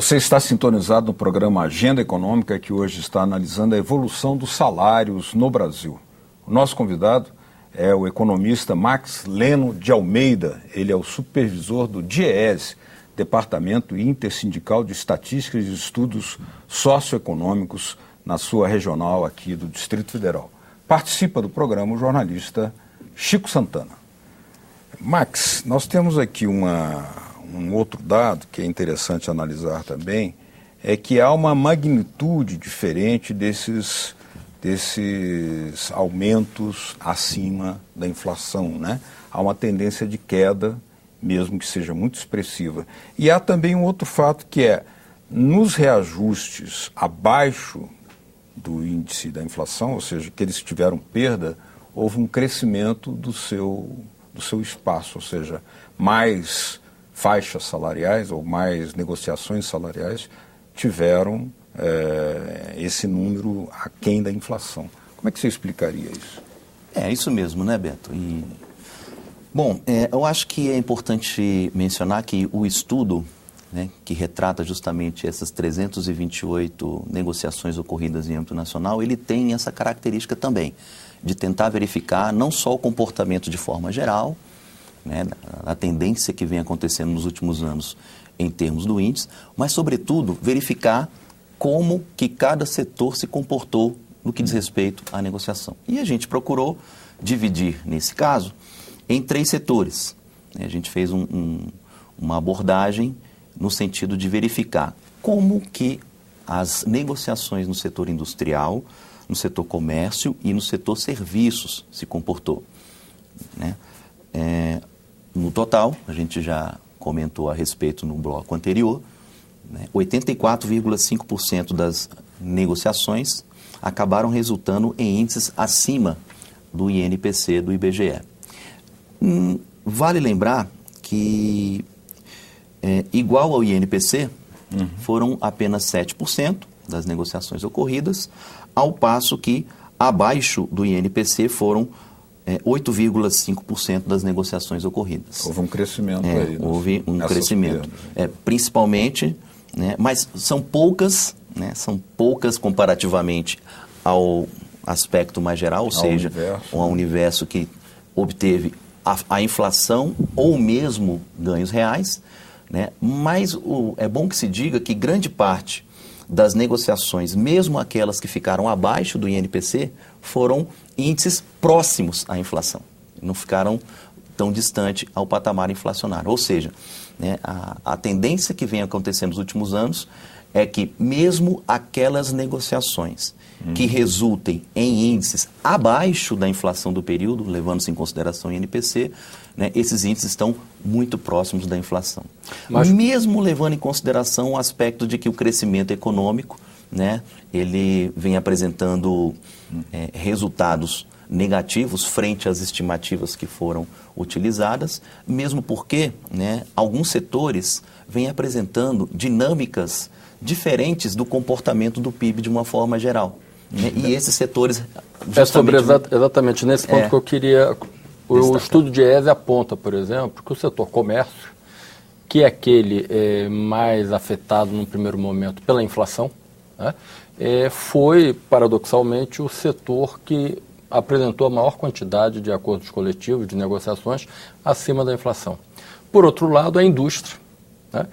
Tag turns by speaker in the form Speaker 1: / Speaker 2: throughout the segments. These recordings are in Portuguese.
Speaker 1: Você está sintonizado no programa Agenda Econômica, que hoje está analisando a evolução dos salários no Brasil. O nosso convidado é o economista Max Leno de Almeida. Ele é o supervisor do DIEESE, Departamento Intersindical de Estatísticas e Estudos Socioeconômicos, na sua regional aqui do Distrito Federal. Participa do programa o jornalista Chico Santana. Max, nós temos aqui um outro dado que é interessante analisar também, é que há uma magnitude diferente desses aumentos acima da inflação, né? Há uma tendência de queda, mesmo que seja muito expressiva. E há também um outro fato que é, nos reajustes abaixo do índice da inflação, ou seja, que eles tiveram perda, houve um crescimento do seu espaço, ou seja, mais faixas salariais ou mais negociações salariais tiveram esse número aquém da inflação. Como é que você explicaria isso?
Speaker 2: É isso mesmo, né, Beto? Bom, eu acho que é importante mencionar que o estudo, né, que retrata justamente essas 328 negociações ocorridas em âmbito nacional, ele tem essa característica também, de tentar verificar não só o comportamento de forma geral, né, a tendência que vem acontecendo nos últimos anos em termos do índice, mas, sobretudo, verificar como que cada setor se comportou no que diz respeito à negociação. E a gente procurou dividir, nesse caso, em 3 setores. A gente fez uma abordagem no sentido de verificar como que as negociações no setor industrial, no setor comércio e no setor serviços se comportou, né? No total, a gente já comentou a respeito no bloco anterior, né, 84,5% das negociações acabaram resultando em índices acima do INPC do IBGE. Vale lembrar que, igual ao INPC, foram apenas 7% das negociações ocorridas, ao passo que, abaixo do INPC, foram 8,5% das negociações ocorridas.
Speaker 1: Houve um crescimento aí.
Speaker 2: Houve um crescimento. Principalmente, né, mas são poucas, né, comparativamente ao aspecto mais geral, ou seja, ao universo que obteve a inflação ou mesmo ganhos reais, né, mas é bom que se diga que grande parte das negociações, mesmo aquelas que ficaram abaixo do INPC, foram índices próximos à inflação. Não ficaram tão distante ao patamar inflacionário. Ou seja, né, a tendência que vem acontecendo nos últimos anos é que mesmo aquelas negociações que resultem em índices abaixo da inflação do período, levando-se em consideração o INPC, né, esses índices estão muito próximos da inflação. Mas, mesmo levando em consideração o aspecto de que o crescimento econômico, né, ele vem apresentando resultados negativos frente às estimativas que foram utilizadas, mesmo porque, né, alguns setores vêm apresentando dinâmicas diferentes do comportamento do PIB de uma forma geral. Né? E esses setores...
Speaker 3: Exatamente nesse ponto que eu queria... O estudo de DIEESE aponta, por exemplo, que o setor comércio, que é aquele mais afetado num primeiro momento pela inflação, né, foi, paradoxalmente, o setor que apresentou a maior quantidade de acordos coletivos, de negociações, acima da inflação. Por outro lado, a indústria, né,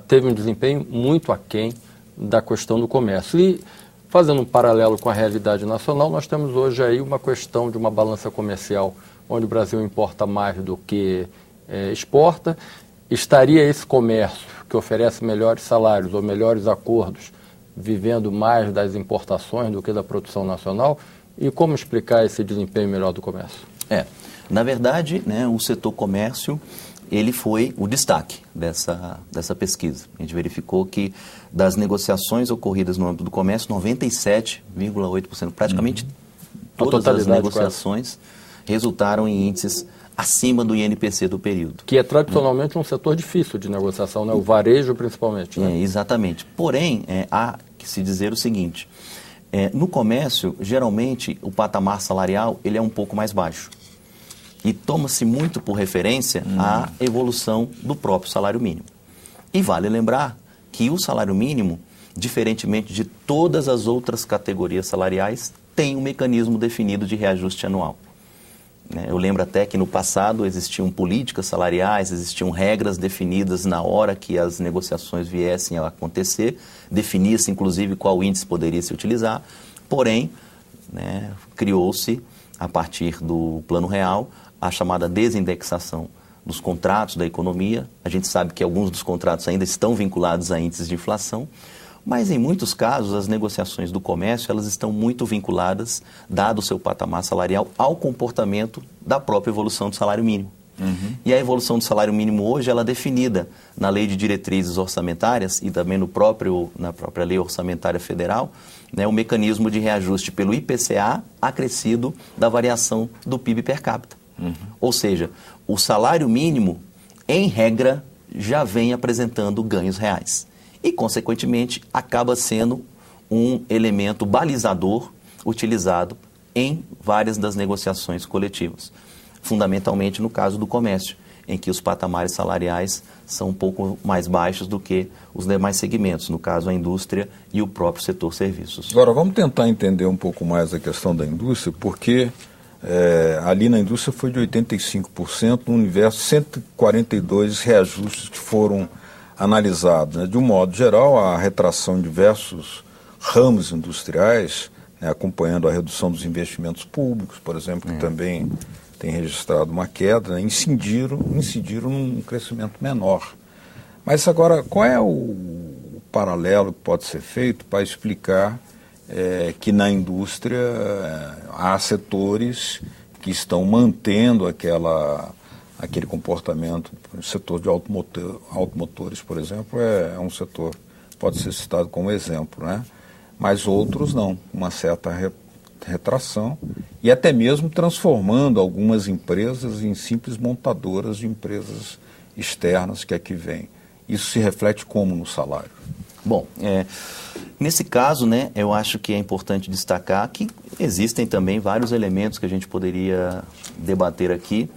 Speaker 3: teve um desempenho muito aquém da questão do comércio. E, fazendo um paralelo com a realidade nacional, nós temos hoje aí uma questão de uma balança comercial onde o Brasil importa mais do que exporta. Estaria esse comércio que oferece melhores salários ou melhores acordos vivendo mais das importações do que da produção nacional? E como explicar esse desempenho melhor do comércio?
Speaker 2: Na verdade, né, o setor comércio, ele foi o destaque dessa pesquisa. A gente verificou que das negociações ocorridas no âmbito do comércio, 97,8%, praticamente todas as negociações resultaram em índices acima do INPC do período.
Speaker 3: Que é tradicionalmente um setor difícil de negociação, né? O varejo principalmente. Né?
Speaker 2: Exatamente. Porém, há que se dizer o seguinte, no comércio, geralmente, o patamar salarial ele é um pouco mais baixo. E toma-se muito por referência a evolução do próprio salário mínimo. E vale lembrar que o salário mínimo, diferentemente de todas as outras categorias salariais, tem um mecanismo definido de reajuste anual. Eu lembro até que no passado existiam políticas salariais, existiam regras definidas na hora que as negociações viessem a acontecer, definia-se inclusive qual índice poderia se utilizar, porém, criou-se, a partir do Plano Real, a chamada desindexação dos contratos da economia. A gente sabe que alguns dos contratos ainda estão vinculados a índices de inflação, mas em muitos casos as negociações do comércio elas estão muito vinculadas, dado o seu patamar salarial, ao comportamento da própria evolução do salário mínimo. E a evolução do salário mínimo hoje ela é definida na Lei de Diretrizes Orçamentárias e também na própria Lei Orçamentária Federal, o mecanismo de reajuste pelo IPCA acrescido da variação do PIB per capita. Ou seja, o salário mínimo, em regra, já vem apresentando ganhos reais. E, consequentemente, acaba sendo um elemento balizador utilizado em várias das negociações coletivas. Fundamentalmente no caso do comércio, em que os patamares salariais são um pouco mais baixos do que os demais segmentos, no caso a indústria e o próprio setor serviços.
Speaker 1: Agora, vamos tentar entender um pouco mais a questão da indústria, porque ali na indústria foi de 85%, no universo 142 reajustes que foram analisados. De um modo geral, a retração em diversos ramos industriais, acompanhando a redução dos investimentos públicos, por exemplo, que também tem registrado uma queda, incidiram num crescimento menor. Mas agora, qual é o paralelo que pode ser feito para explicar que na indústria há setores que estão mantendo aquele comportamento? O setor de automotores, por exemplo, é um setor, pode ser citado como exemplo, mas outros não, uma certa retração e até mesmo transformando algumas empresas em simples montadoras de empresas externas que aqui vêm. Isso se reflete como no salário?
Speaker 2: Bom, nesse caso, eu acho que é importante destacar que existem também vários elementos que a gente poderia debater aqui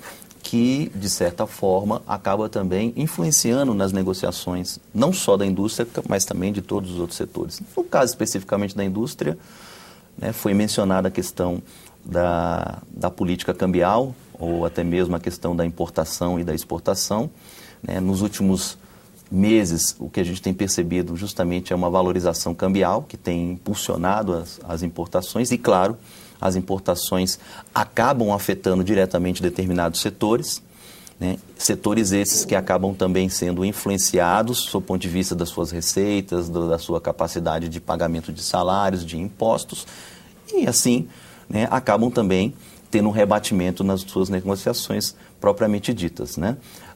Speaker 2: que, de certa forma, acaba também influenciando nas negociações, não só da indústria, mas também de todos os outros setores. No caso especificamente da indústria, foi mencionada a questão da política cambial, ou até mesmo a questão da importação e da exportação. Nos últimos meses, o que a gente tem percebido justamente é uma valorização cambial que tem impulsionado as importações e, claro, as importações acabam afetando diretamente determinados setores, setores esses que acabam também sendo influenciados do ponto de vista das suas receitas, da sua capacidade de pagamento de salários, de impostos, e assim acabam também tendo um rebatimento nas suas negociações propriamente ditas.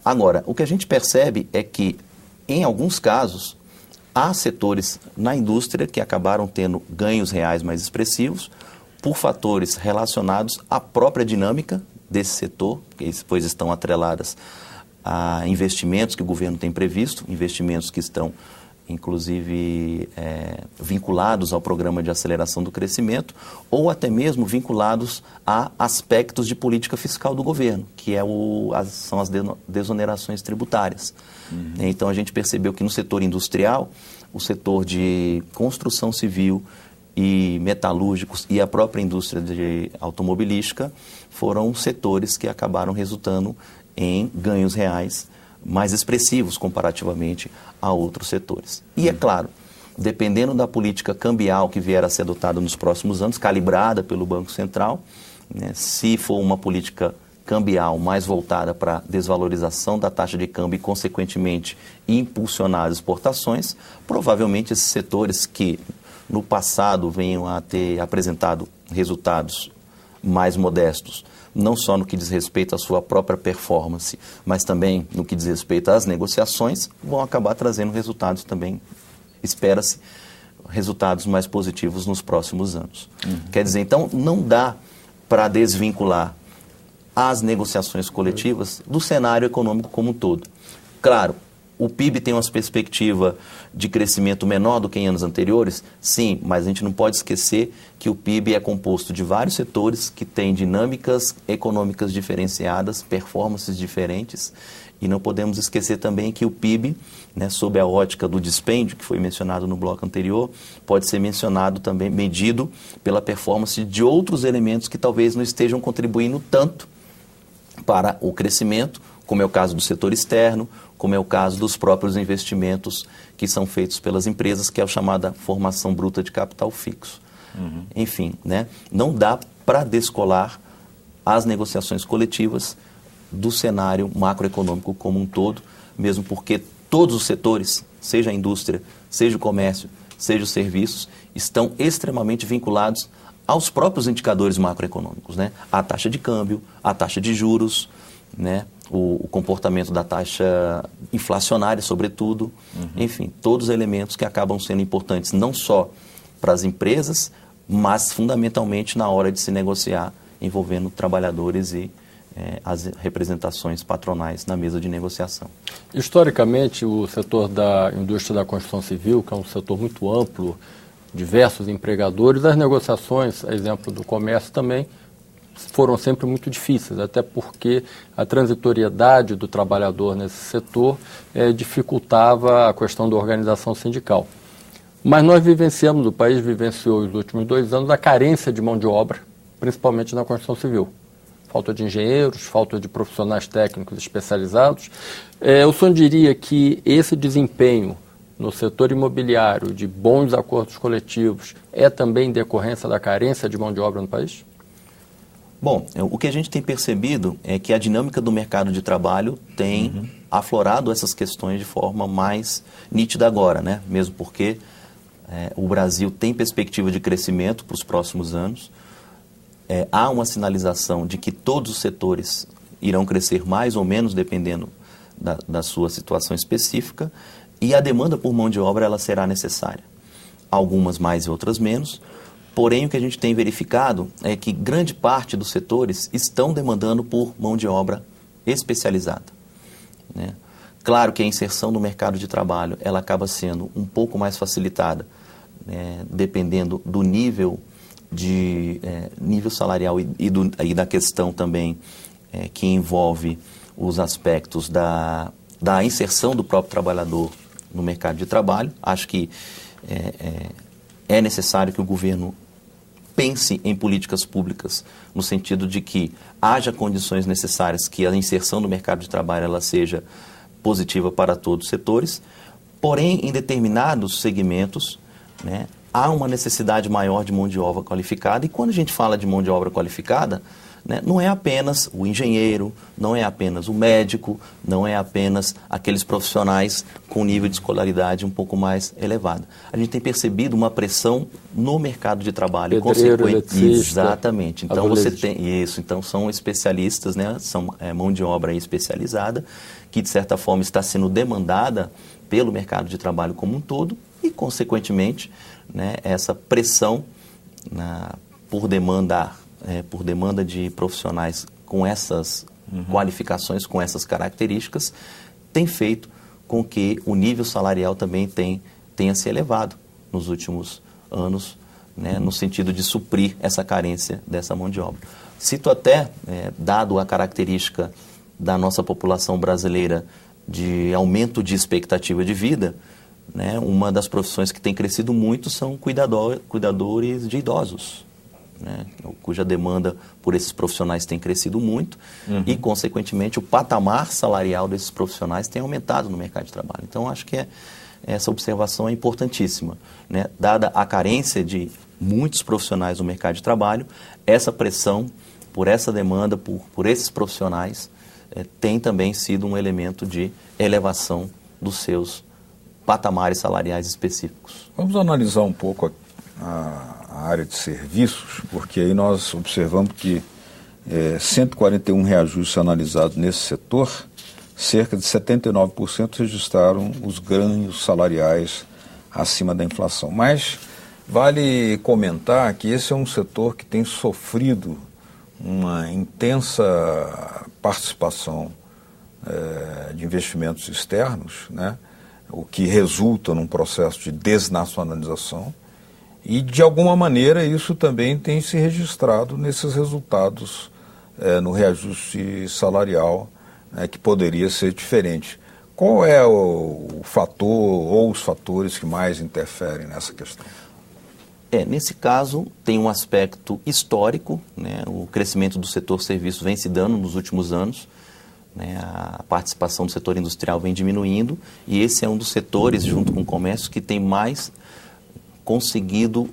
Speaker 2: Agora, o que a gente percebe é que, em alguns casos, há setores na indústria que acabaram tendo ganhos reais mais expressivos por fatores relacionados à própria dinâmica desse setor, que depois estão atreladas a investimentos que o governo tem previsto, investimentos que estão, inclusive, vinculados ao programa de aceleração do crescimento, ou até mesmo vinculados a aspectos de política fiscal do governo, que são as desonerações tributárias. Então, a gente percebeu que no setor industrial, o setor de construção civil e metalúrgicos e a própria indústria automobilística foram setores que acabaram resultando em ganhos reais mais expressivos comparativamente a outros setores. E é claro, dependendo da política cambial que vier a ser adotada nos próximos anos, calibrada pelo Banco Central, se for uma política cambial mais voltada para desvalorização da taxa de câmbio e, consequentemente, impulsionar as exportações, provavelmente esses setores que no passado venham a ter apresentado resultados mais modestos, não só no que diz respeito à sua própria performance, mas também no que diz respeito às negociações, vão acabar trazendo resultados também, espera-se, resultados mais positivos nos próximos anos. Quer dizer, então, não dá para desvincular as negociações coletivas do cenário econômico como um todo. Claro, O PIB tem uma perspectiva de crescimento menor do que em anos anteriores? Sim, mas a gente não pode esquecer que o PIB é composto de vários setores que têm dinâmicas econômicas diferenciadas, performances diferentes, e não podemos esquecer também que o PIB, né, sob a ótica do dispêndio, que foi mencionado no bloco anterior, pode ser mencionado também, medido pela performance de outros elementos que talvez não estejam contribuindo tanto para o crescimento, como é o caso do setor externo, como é o caso dos próprios investimentos que são feitos pelas empresas, que é a chamada formação bruta de capital fixo. Enfim, né, não dá para descolar as negociações coletivas do cenário macroeconômico como um todo, mesmo porque todos os setores, seja a indústria, seja o comércio, seja os serviços, estão extremamente vinculados aos próprios indicadores macroeconômicos, né? A taxa de câmbio, a taxa de juros, né? O comportamento da taxa inflacionária, sobretudo, enfim, todos os elementos que acabam sendo importantes não só para as empresas, mas fundamentalmente na hora de se negociar, envolvendo trabalhadores e as representações patronais na mesa de negociação.
Speaker 3: Historicamente, o setor da indústria da construção civil, que é um setor muito amplo, diversos empregadores, as negociações, a exemplo do comércio também, foram sempre muito difíceis, até porque a transitoriedade do trabalhador nesse setor dificultava a questão da organização sindical. Mas nós vivenciamos, o país vivenciou nos últimos 2 anos, a carência de mão de obra, principalmente na construção civil. Falta de engenheiros, falta de profissionais técnicos especializados. O senhor diria que esse desempenho no setor imobiliário de bons acordos coletivos é também decorrência da carência de mão de obra no país?
Speaker 2: Bom, o que a gente tem percebido é que a dinâmica do mercado de trabalho tem aflorado essas questões de forma mais nítida agora, né? Mesmo porque o Brasil tem perspectiva de crescimento para os próximos anos. Há uma sinalização de que todos os setores irão crescer mais ou menos dependendo da sua situação específica, e a demanda por mão de obra ela será necessária. Algumas mais e outras menos. Porém, o que a gente tem verificado é que grande parte dos setores estão demandando por mão de obra especializada, né? Claro que a inserção no mercado de trabalho ela acaba sendo um pouco mais facilitada, né, dependendo do nível salarial e da questão também que envolve os aspectos da inserção do próprio trabalhador no mercado de trabalho. Acho que é necessário que o governo pense em políticas públicas no sentido de que haja condições necessárias que a inserção no mercado de trabalho ela seja positiva para todos os setores, porém, em determinados segmentos, né, há uma necessidade maior de mão de obra qualificada, e quando a gente fala de mão de obra qualificada, né, não é apenas o engenheiro, não é apenas o médico, não é apenas aqueles profissionais com nível de escolaridade um pouco mais elevado. A gente tem percebido uma pressão no mercado de trabalho.
Speaker 3: Pedreiro, eletricista,
Speaker 2: exatamente. Então você tem isso. Então são especialistas, né, são mão de obra especializada, que de certa forma está sendo demandada pelo mercado de trabalho como um todo e, consequentemente, né, essa pressão por demanda de profissionais com essas qualificações, com essas características, tem feito com que o nível salarial também tenha se elevado nos últimos anos, né, no sentido de suprir essa carência dessa mão de obra. Cito até, dado a característica da nossa população brasileira de aumento de expectativa de vida, né, uma das profissões que tem crescido muito são cuidadores de idosos, né, cuja demanda por esses profissionais tem crescido muito e, consequentemente, o patamar salarial desses profissionais tem aumentado no mercado de trabalho. Então, acho que essa observação é importantíssima, né? Dada a carência de muitos profissionais no mercado de trabalho, essa pressão por essa demanda, por esses profissionais, tem também sido um elemento de elevação dos seus patamares salariais específicos.
Speaker 1: Vamos analisar um pouco a área de serviços, porque aí nós observamos que 141 reajustes analisados nesse setor, cerca de 79% registraram os ganhos salariais acima da inflação. Mas vale comentar que esse é um setor que tem sofrido uma intensa participação de investimentos externos, né, o que resulta num processo de desnacionalização, e de alguma maneira isso também tem se registrado nesses resultados no reajuste salarial, né, que poderia ser diferente. Qual é o fator ou os fatores que mais interferem nessa questão?
Speaker 2: Nesse caso, tem um aspecto histórico, né? O crescimento do setor serviços vem se dando nos últimos anos, né? A participação do setor industrial vem diminuindo, e esse é um dos setores, junto com o comércio, que tem mais conseguido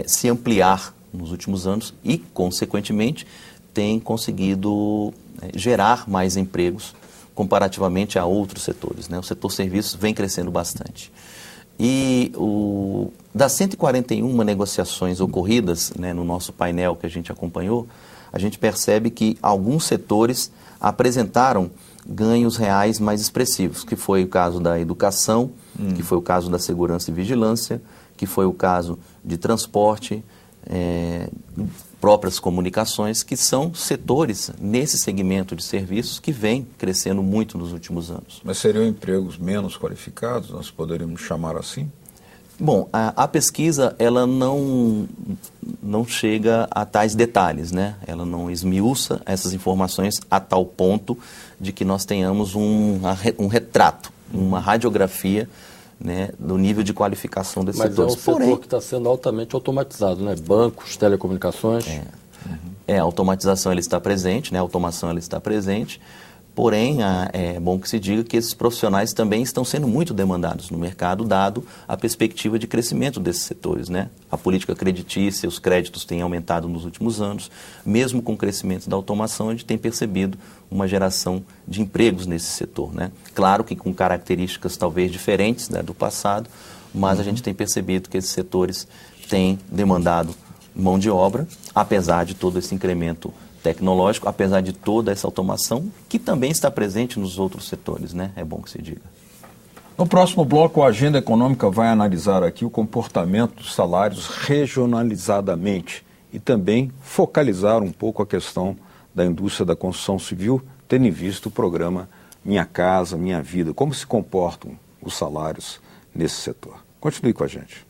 Speaker 2: se ampliar nos últimos anos e, consequentemente, tem conseguido gerar mais empregos comparativamente a outros setores, né? O setor serviços vem crescendo bastante. E das 141 negociações ocorridas, né, no nosso painel que a gente acompanhou, a gente percebe que alguns setores apresentaram ganhos reais mais expressivos, que foi o caso da educação, que foi o caso da segurança e vigilância, que foi o caso de transporte, próprias comunicações, que são setores nesse segmento de serviços que vem crescendo muito nos últimos anos.
Speaker 1: Mas seriam empregos menos qualificados, nós poderíamos chamar assim?
Speaker 2: Bom, a pesquisa ela não chega a tais detalhes, né? Ela não esmiuça essas informações a tal ponto de que nós tenhamos um retrato, uma radiografia, né, do nível de qualificação desses setores.
Speaker 3: Mas é um setor que está sendo altamente automatizado, né? Bancos, telecomunicações.
Speaker 2: A automatização ela está presente, né? A automação ela está presente, porém é bom que se diga que esses profissionais também estão sendo muito demandados no mercado, dado a perspectiva de crescimento desses setores, né? A política creditícia, os créditos têm aumentado nos últimos anos, mesmo com o crescimento da automação, a gente tem percebido uma geração de empregos nesse setor, né? Claro que com características talvez diferentes, né, do passado, mas a gente tem percebido que esses setores têm demandado mão de obra, apesar de todo esse incremento tecnológico, apesar de toda essa automação, que também está presente nos outros setores, né? É bom que se diga.
Speaker 1: No próximo bloco, a Agenda Econômica vai analisar aqui o comportamento dos salários regionalizadamente e também focalizar um pouco a questão da indústria da construção civil, tendo em vista o programa Minha Casa, Minha Vida, como se comportam os salários nesse setor. Continue com a gente.